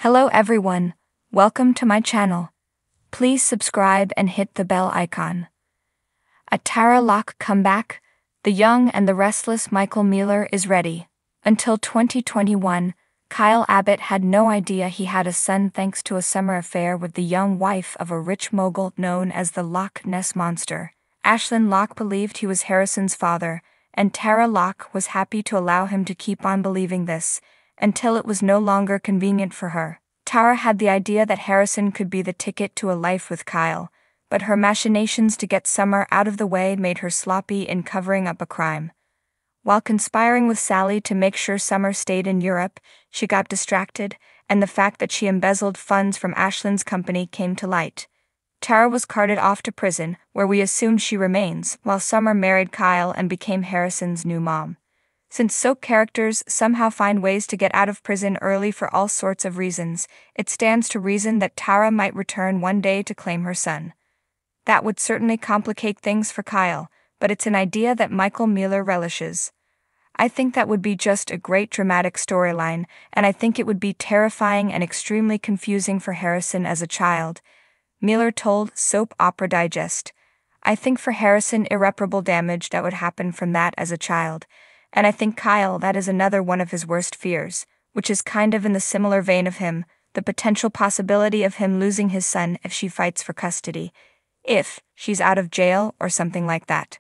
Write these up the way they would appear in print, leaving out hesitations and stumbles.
Hello everyone, welcome to my channel. Please subscribe and hit the bell icon. A Tara Locke comeback, the young and the restless Michael Mealor is ready. Until 2021, Kyle Abbott had no idea he had a son thanks to a summer affair with the young wife of a rich mogul known as the Loch Ness Monster. Ashlyn Locke believed he was Harrison's father, and Tara Locke was happy to allow him to keep on believing this, until it was no longer convenient for her. Tara had the idea that Harrison could be the ticket to a life with Kyle, but her machinations to get Summer out of the way made her sloppy in covering up a crime. While conspiring with Sally to make sure Summer stayed in Europe, she got distracted, and the fact that she embezzled funds from Ashlyn's company came to light. Tara was carted off to prison, where we assume she remains, while Summer married Kyle and became Harrison's new mom. Since soap characters somehow find ways to get out of prison early for all sorts of reasons, it stands to reason that Tara might return one day to claim her son. That would certainly complicate things for Kyle, but it's an idea that Michael Mealor relishes. I think that would be just a great dramatic storyline, and I think it would be terrifying and extremely confusing for Harrison as a child. Mealor told Soap Opera Digest, "I think for Harrison irreparable damage that would happen from that as a child. And I think Kyle, that is another one of his worst fears, which is kind of in the similar vein of him, the potential possibility of him losing his son if she fights for custody. If she's out of jail or something like that."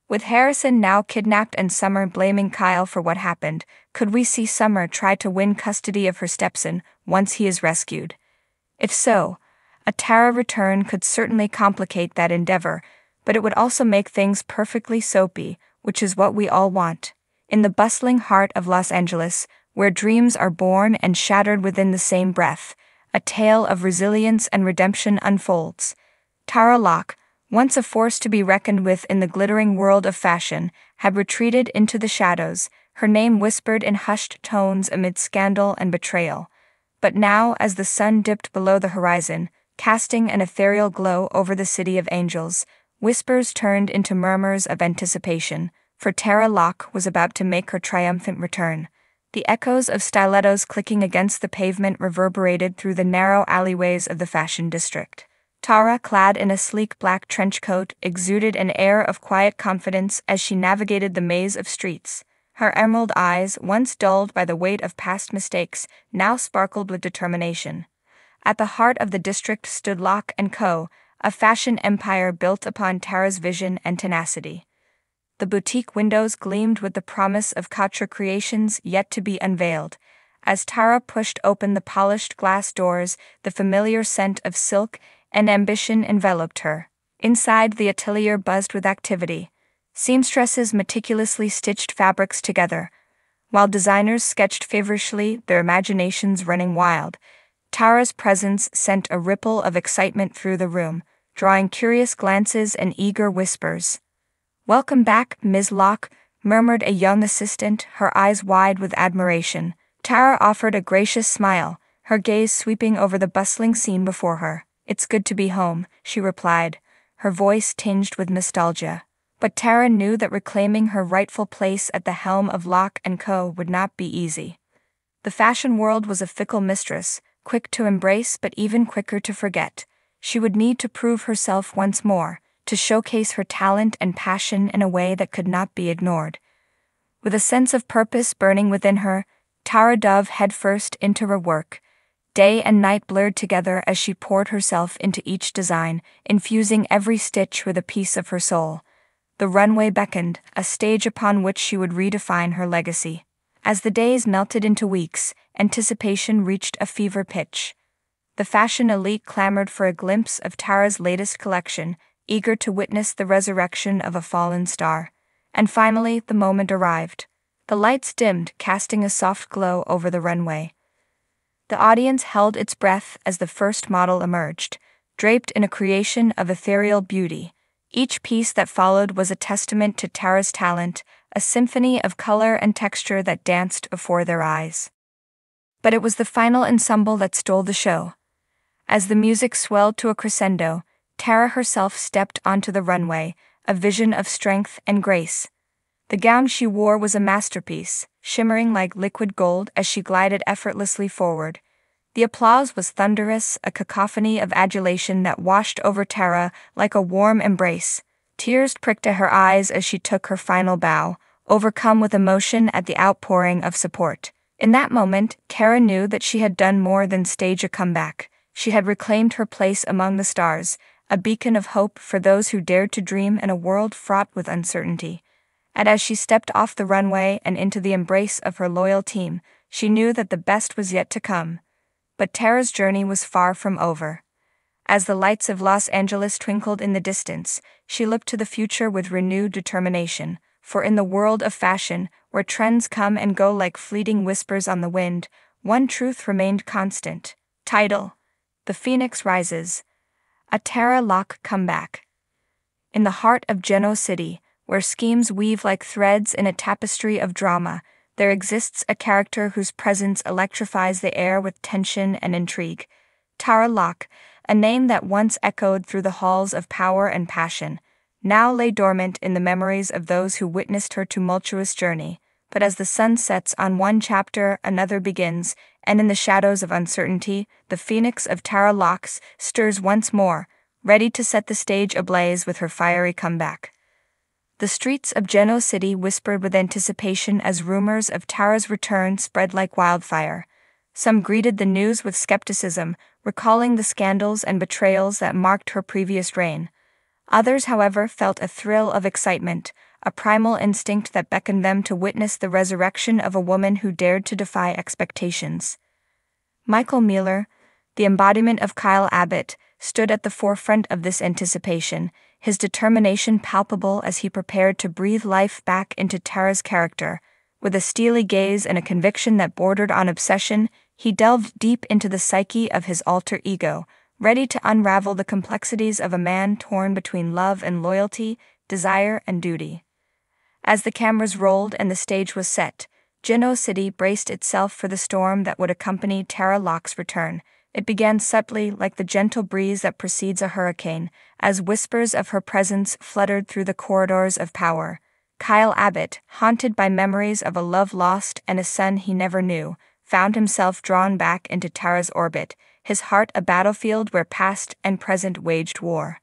With Harrison now kidnapped and Summer blaming Kyle for what happened, could we see Summer try to win custody of her stepson once he is rescued? If so, a Tara return could certainly complicate that endeavor, but it would also make things perfectly soapy, which is what we all want. In the bustling heart of Los Angeles, where dreams are born and shattered within the same breath, a tale of resilience and redemption unfolds. Tara Locke, once a force to be reckoned with in the glittering world of fashion, had retreated into the shadows, her name whispered in hushed tones amid scandal and betrayal. But now, as the sun dipped below the horizon, casting an ethereal glow over the city of angels, whispers turned into murmurs of anticipation, for Tara Locke was about to make her triumphant return. The echoes of stilettos clicking against the pavement reverberated through the narrow alleyways of the fashion district. Tara, clad in a sleek black trench coat, exuded an air of quiet confidence as she navigated the maze of streets. Her emerald eyes, once dulled by the weight of past mistakes, now sparkled with determination. At the heart of the district stood Locke & Co., a fashion empire built upon Tara's vision and tenacity. The boutique windows gleamed with the promise of couture creations yet to be unveiled. As Tara pushed open the polished glass doors, the familiar scent of silk and ambition enveloped her. Inside, the atelier buzzed with activity. Seamstresses meticulously stitched fabrics together, while designers sketched feverishly, their imaginations running wild. Tara's presence sent a ripple of excitement through the room, drawing curious glances and eager whispers. "Welcome back, Ms. Locke," murmured a young assistant, her eyes wide with admiration. Tara offered a gracious smile, her gaze sweeping over the bustling scene before her. "It's good to be home," she replied, her voice tinged with nostalgia. But Tara knew that reclaiming her rightful place at the helm of Locke & Co. would not be easy. The fashion world was a fickle mistress, quick to embrace but even quicker to forget. She would need to prove herself once more, to showcase her talent and passion in a way that could not be ignored. With a sense of purpose burning within her, Tara dove headfirst into her work. Day and night blurred together as she poured herself into each design, infusing every stitch with a piece of her soul. The runway beckoned, a stage upon which she would redefine her legacy. As the days melted into weeks, anticipation reached a fever pitch. The fashion elite clamored for a glimpse of Tara's latest collection, eager to witness the resurrection of a fallen star. And finally, the moment arrived. The lights dimmed, casting a soft glow over the runway. The audience held its breath as the first model emerged, draped in a creation of ethereal beauty. Each piece that followed was a testament to Tara's talent, a symphony of color and texture that danced before their eyes. But it was the final ensemble that stole the show. As the music swelled to a crescendo, Tara herself stepped onto the runway, a vision of strength and grace. The gown she wore was a masterpiece, shimmering like liquid gold as she glided effortlessly forward. The applause was thunderous, a cacophony of adulation that washed over Tara like a warm embrace. Tears pricked at her eyes as she took her final bow, overcome with emotion at the outpouring of support. In that moment, Tara knew that she had done more than stage a comeback. She had reclaimed her place among the stars, a beacon of hope for those who dared to dream in a world fraught with uncertainty. And as she stepped off the runway and into the embrace of her loyal team, she knew that the best was yet to come. But Tara's journey was far from over. As the lights of Los Angeles twinkled in the distance, she looked to the future with renewed determination, for in the world of fashion, where trends come and go like fleeting whispers on the wind, one truth remained constant. Title: The Phoenix Rises. A Tara Locke comeback. In the heart of Genoa City, where schemes weave like threads in a tapestry of drama, there exists a character whose presence electrifies the air with tension and intrigue. Tara Locke, a name that once echoed through the halls of power and passion, now lay dormant in the memories of those who witnessed her tumultuous journey. But as the sun sets on one chapter, another begins, and in the shadows of uncertainty, the phoenix of Tara Locke stirs once more, ready to set the stage ablaze with her fiery comeback. The streets of Genoa City whispered with anticipation as rumors of Tara's return spread like wildfire. Some greeted the news with skepticism, recalling the scandals and betrayals that marked her previous reign. Others, however, felt a thrill of excitement, a primal instinct that beckoned them to witness the resurrection of a woman who dared to defy expectations. Michael Mealor, the embodiment of Kyle Abbott, stood at the forefront of this anticipation, his determination palpable as he prepared to breathe life back into Tara's character. With a steely gaze and a conviction that bordered on obsession, he delved deep into the psyche of his alter ego, ready to unravel the complexities of a man torn between love and loyalty, desire and duty. As the cameras rolled and the stage was set, Genoa City braced itself for the storm that would accompany Tara Locke's return. It began subtly, like the gentle breeze that precedes a hurricane, as whispers of her presence fluttered through the corridors of power. Kyle Abbott, haunted by memories of a love lost and a son he never knew, found himself drawn back into Tara's orbit, his heart a battlefield where past and present waged war.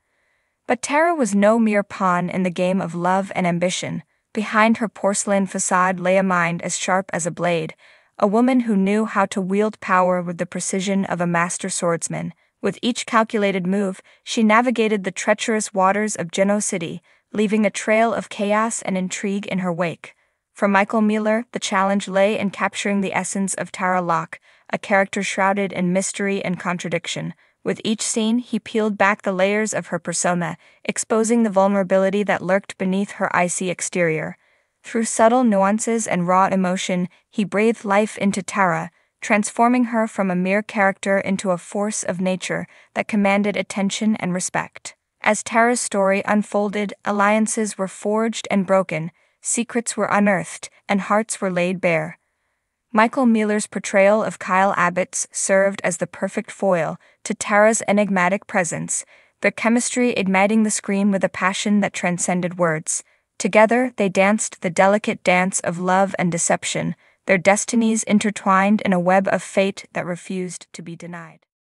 But Tara was no mere pawn in the game of love and ambition. Behind her porcelain facade lay a mind as sharp as a blade, a woman who knew how to wield power with the precision of a master swordsman. With each calculated move, she navigated the treacherous waters of Genoa City, leaving a trail of chaos and intrigue in her wake. For Michael Mealor, the challenge lay in capturing the essence of Tara Locke, a character shrouded in mystery and contradiction. With each scene, he peeled back the layers of her persona, exposing the vulnerability that lurked beneath her icy exterior. Through subtle nuances and raw emotion, he breathed life into Tara, transforming her from a mere character into a force of nature that commanded attention and respect. As Tara's story unfolded, alliances were forged and broken, secrets were unearthed, and hearts were laid bare. Michael Mealor's portrayal of Kyle Abbott served as the perfect foil to Tara's enigmatic presence, their chemistry igniting the screen with a passion that transcended words. Together, they danced the delicate dance of love and deception, their destinies intertwined in a web of fate that refused to be denied.